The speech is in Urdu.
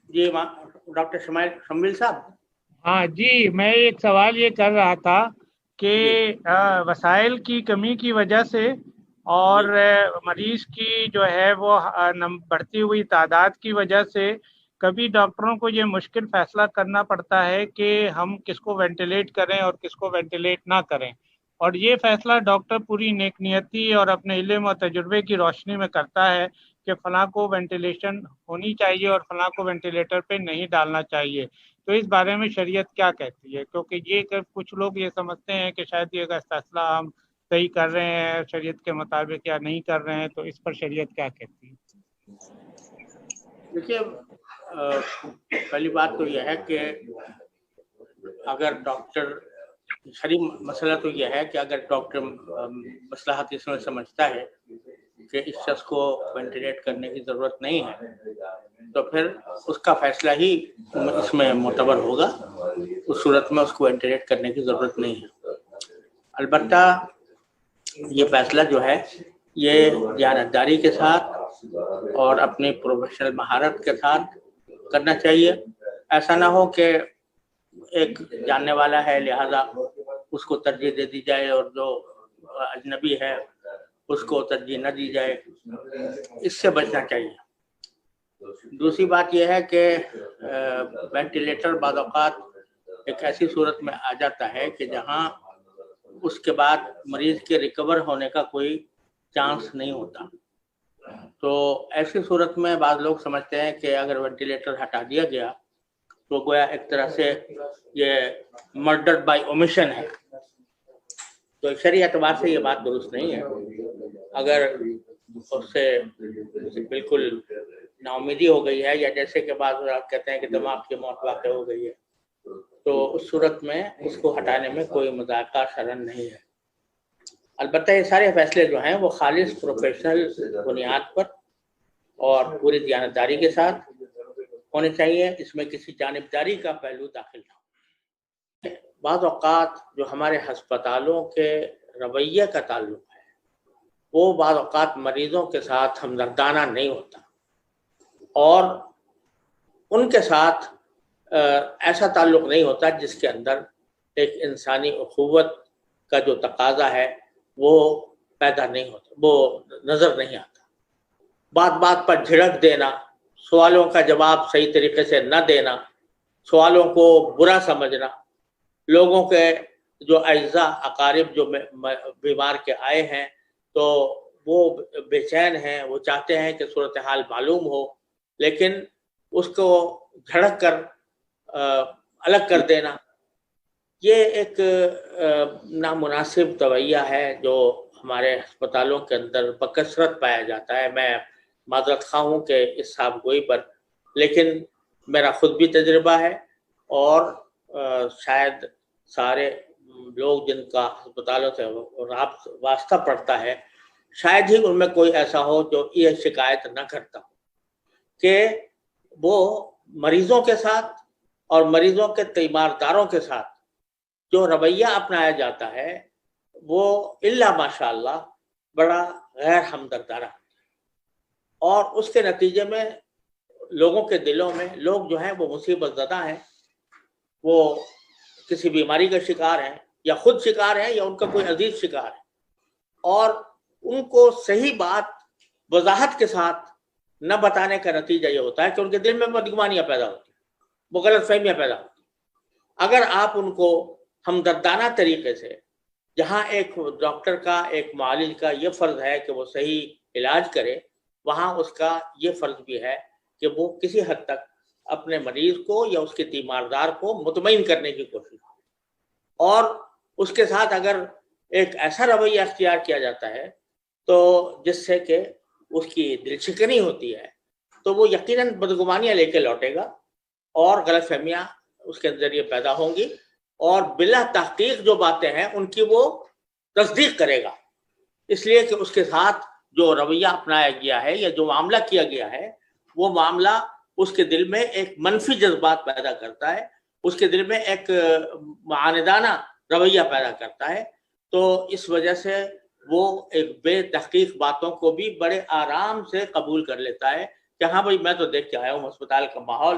جی ڈاکٹر شمویل صاحب. ہاں جی، میں ایک سوال یہ کر رہا تھا کہ جی وسائل کی کمی کی وجہ سے اور مریض کی جو ہے وہ بڑھتی ہوئی تعداد کی وجہ سے کبھی ڈاکٹروں کو یہ مشکل فیصلہ کرنا پڑتا ہے کہ ہم کس کو وینٹیلیٹ کریں اور کس کو وینٹیلیٹ نہ کریں، اور یہ فیصلہ ڈاکٹر پوری نیک نیتی اور اپنے علم اور تجربے کی روشنی میں کرتا ہے کہ فلاں کو وینٹیلیشن ہونی چاہیے اور فلاں کو وینٹیلیٹر پہ نہیں ڈالنا چاہیے. تو اس بارے میں شریعت کیا کہتی ہے؟ کیونکہ یہ کچھ لوگ یہ سمجھتے ہیں کہ شاید یہ فیصلہ ہم صحیح کر رہے ہیں شریعت کے مطابق یا نہیں کر رہے ہیں، تو اس پر شریعت کیا کہتی ہے؟ دیکھیے، پہلی بات تو یہ ہے کہ اگر ڈاکٹر شرعی مسئلہ تو یہ ہے کہ اگر ڈاکٹر مصلحت اس میں سمجھتا ہے کہ اس شخص کو وینٹیلیٹ کرنے کی ضرورت نہیں ہے تو پھر اس کا فیصلہ ہی اس میں معتبر ہوگا. اس صورت میں اس کو وینٹیلیٹ کرنے کی ضرورت نہیں ہے. البتہ یہ فیصلہ جو ہے یہ دیانتداری کے ساتھ اور اپنی پروفیشنل مہارت کے ساتھ کرنا چاہیے. ایسا نہ ہو کہ ایک جاننے والا ہے لہذا اس کو ترجیح دے دی جائے اور جو اجنبی ہے اس کو ترجیح نہ دی جائے. اس سے بچنا چاہیے. دوسری بات یہ ہے کہ وینٹیلیٹر بعض اوقات ایک ایسی صورت میں آ جاتا ہے کہ جہاں اس کے بعد مریض کے ریکور ہونے کا کوئی چانس نہیں ہوتا. تو ایسی صورت میں بعض لوگ سمجھتے ہیں کہ اگر وینٹیلیٹر ہٹا دیا گیا تو گویا ایک طرح سے یہ مرڈر بائی اومیشن ہے. تو شرعی اعتبار سے یہ بات درست نہیں ہے. اگر اس سے بالکل نا امیدی ہو گئی ہے یا جیسے کہ بعض لوگ کہتے ہیں کہ دماغ کی موت واقع ہو گئی ہے تو اس صورت میں اس کو ہٹانے میں کوئی مذاکرہ شرعن نہیں ہے. البتہ یہ سارے فیصلے جو ہیں وہ خالص پروفیشنل بنیاد پر اور پوری دیانتداری کے ساتھ ہونے چاہیے. اس میں کسی جانبداری کا پہلو داخل نہ ہو. بعض اوقات جو ہمارے ہسپتالوں کے رویے کا تعلق ہے وہ بعض اوقات مریضوں کے ساتھ ہمدردانہ نہیں ہوتا اور ان کے ساتھ ایسا تعلق نہیں ہوتا جس کے اندر ایک انسانی اخوت کا جو تقاضا ہے وہ پیدا نہیں ہوتا، وہ نظر نہیں آتا. بات بات پر جھڑک دینا، سوالوں کا جواب صحیح طریقے سے نہ دینا، سوالوں کو برا سمجھنا، لوگوں کے جو اعزاء اقارب جو بیمار کے آئے ہیں تو وہ بے چین ہیں، وہ چاہتے ہیں کہ صورتحال معلوم ہو لیکن اس کو جھڑک کر الگ کر دینا، یہ ایک نامناسب رویہ ہے جو ہمارے ہسپتالوں کے اندر بکثرت پایا جاتا ہے. میں معذرت خواہ ہوں کہ اس صاحب گوئی پر، لیکن میرا خود بھی تجربہ ہے اور شاید سارے لوگ جن کا ہسپتالوں سے واسطہ پڑتا ہے شاید ہی ان میں کوئی ایسا ہو جو یہ شکایت نہ کرتا ہو کہ وہ مریضوں کے ساتھ اور مریضوں کے تیمارداروں کے ساتھ جو رویہ اپنایا جاتا ہے وہ الا ماشاء اللہ بڑا غیر ہمدردانہ اور اس کے نتیجے میں لوگوں کے دلوں میں لوگ جو ہیں وہ مصیبت زدہ ہیں، وہ کسی بیماری کا شکار ہیں یا خود شکار ہیں یا ان کا کوئی عزیز شکار ہے اور ان کو صحیح بات وضاحت کے ساتھ نہ بتانے کا نتیجہ یہ ہوتا ہے کہ ان کے دل میں بدگمانیاں پیدا ہوتی ہیں، وہ غلط فہمیاں پیدا ہوتی ہیں. اگر آپ ان کو ہمدردانہ طریقے سے، جہاں ایک ڈاکٹر کا ایک معالج کا یہ فرض ہے کہ وہ صحیح علاج کرے، وہاں اس کا یہ فرض بھی ہے کہ وہ کسی حد تک اپنے مریض کو یا اس کے تیماردار کو مطمئن کرنے کی کوشش کرے. اور اس کے ساتھ اگر ایک ایسا رویہ اختیار کیا جاتا ہے تو جس سے کہ اس کی دل شکنی ہوتی ہے تو وہ یقیناً بدگمانیاں لے کے لوٹے گا اور غلط فہمیاں اس کے ذریعے پیدا ہوں گی اور بلا تحقیق جو باتیں ہیں ان کی وہ تصدیق کرے گا، اس لیے کہ اس کے ساتھ جو رویہ اپنایا گیا ہے یا جو معاملہ کیا گیا ہے وہ معاملہ اس کے دل میں ایک منفی جذبات پیدا کرتا ہے، اس کے دل میں ایک معاندانہ رویہ پیدا کرتا ہے. تو اس وجہ سے وہ ایک بے تحقیق باتوں کو بھی بڑے آرام سے قبول کر لیتا ہے کہ ہاں بھائی میں تو دیکھ کے آیا ہوں ہسپتال کا ماحول